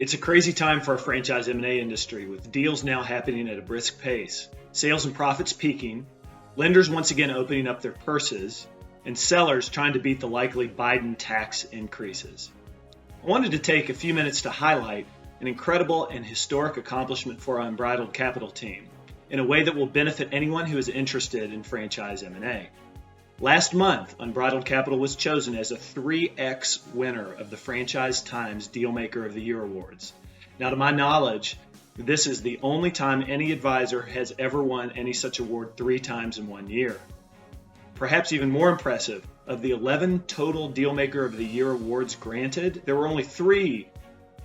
It's a crazy time for our franchise M&A industry, with deals now happening at a brisk pace, sales and profits peaking, lenders once again opening up their purses, and sellers trying to beat the likely Biden tax increases. I wanted to take a few minutes to highlight an incredible and historic accomplishment for our Unbridled Capital team in a way that will benefit anyone who is interested in franchise M&A. Last month, Unbridled Capital was chosen as a 3X winner of the Franchise Times Dealmaker of the Year awards. Now, to my knowledge, this is the only time any advisor has ever won any such award 3 times in 1 year. Perhaps even more impressive, of the 11 total Dealmaker of the Year awards granted, there were only 3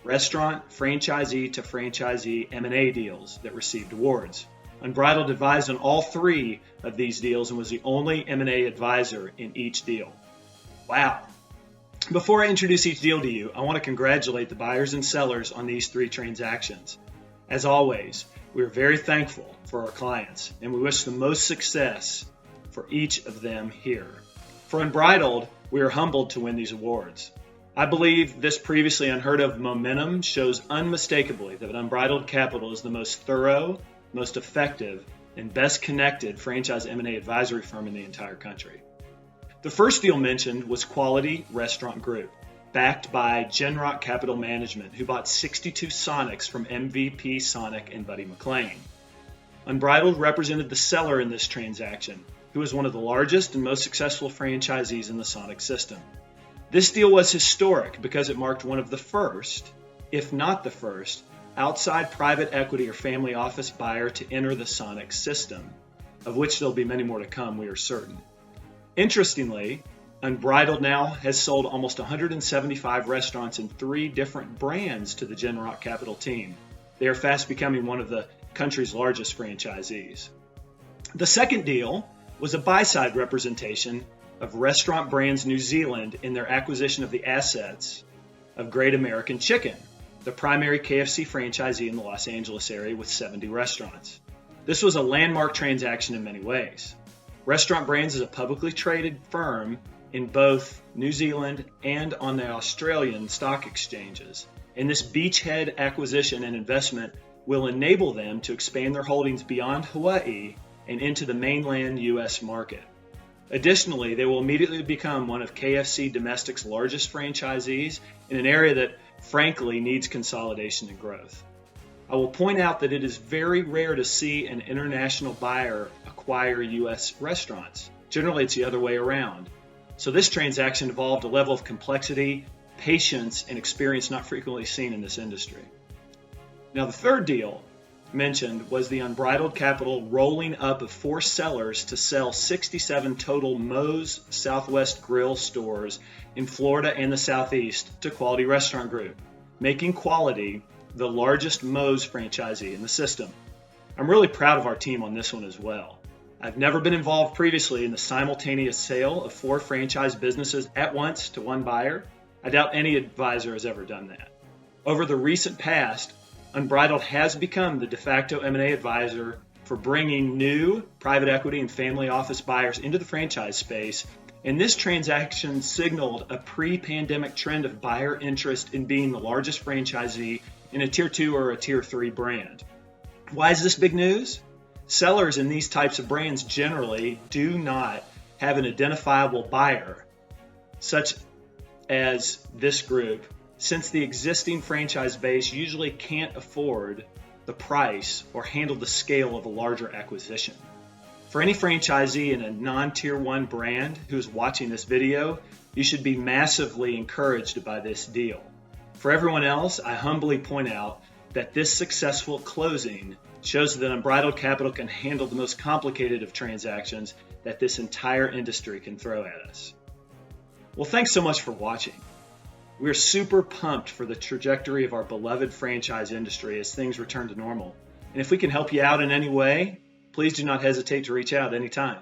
restaurant franchisee-to-franchisee M&A deals that received awards. Unbridled advised on all 3 of these deals and was the only M&A advisor in each deal. Wow. Before I introduce each deal to you, I want to congratulate the buyers and sellers on these 3 transactions. As always, we are very thankful for our clients, and we wish the most success for each of them here. For Unbridled, we are humbled to win these awards. I believe this previously unheard of momentum shows unmistakably that Unbridled Capital is the most thorough, most effective, and best connected franchise M&A advisory firm in the entire country. The first deal mentioned was Quality Restaurant Group, backed by Genrock Capital Management, who bought 62 Sonics from MVP Sonic and Buddy McLean. Unbridled represented the seller in this transaction, who is one of the largest and most successful franchisees in the Sonic system. This deal was historic because it marked one of the first, if not the first, outside private equity or family office buyer to enter the Sonic system, of which there'll be many more to come, we are certain. Interestingly, Unbridled now has sold almost 175 restaurants in 3 different brands to the Genrock Capital team. They are fast becoming one of the country's largest franchisees. The second deal was a buy-side representation of Restaurant Brands New Zealand in their acquisition of the assets of Great American Chicken, the primary KFC franchisee in the Los Angeles area with 70 restaurants. This was a landmark transaction in many ways. Restaurant Brands is a publicly traded firm in both New Zealand and on the Australian stock exchanges, and this beachhead acquisition and investment will enable them to expand their holdings beyond Hawaii and into the mainland U.S. market. Additionally, they will immediately become one of KFC Domestic's largest franchisees in an area that frankly needs consolidation and growth. I will point out that it is very rare to see an international buyer acquire U.S. restaurants. Generally, it's the other way around. So this transaction involved a level of complexity, patience, and experience not frequently seen in this industry. Now, the third deal mentioned was the Unbridled Capital rolling up of 4 sellers to sell 67 total Moe's Southwest Grill stores in Florida and the Southeast to Quality Restaurant Group, making Quality the largest Moe's franchisee in the system. I'm really proud of our team on this one as well. I've never been involved previously in the simultaneous sale of 4 franchise businesses at once to one buyer. I doubt any advisor has ever done that. Over the recent past, Unbridled has become the de facto M&A advisor for bringing new private equity and family office buyers into the franchise space, and this transaction signaled a pre-pandemic trend of buyer interest in being the largest franchisee in a Tier 2 or a Tier 3 brand. Why is this big news? Sellers in these types of brands generally do not have an identifiable buyer, such as this group, since the existing franchise base usually can't afford the price or handle the scale of a larger acquisition. For any franchisee in a non-Tier 1 brand who is watching this video, you should be massively encouraged by this deal. For everyone else, I humbly point out that this successful closing shows that Unbridled Capital can handle the most complicated of transactions that this entire industry can throw at us. Well, thanks so much for watching. We're super pumped for the trajectory of our beloved franchise industry as things return to normal. And if we can help you out in any way, please do not hesitate to reach out anytime.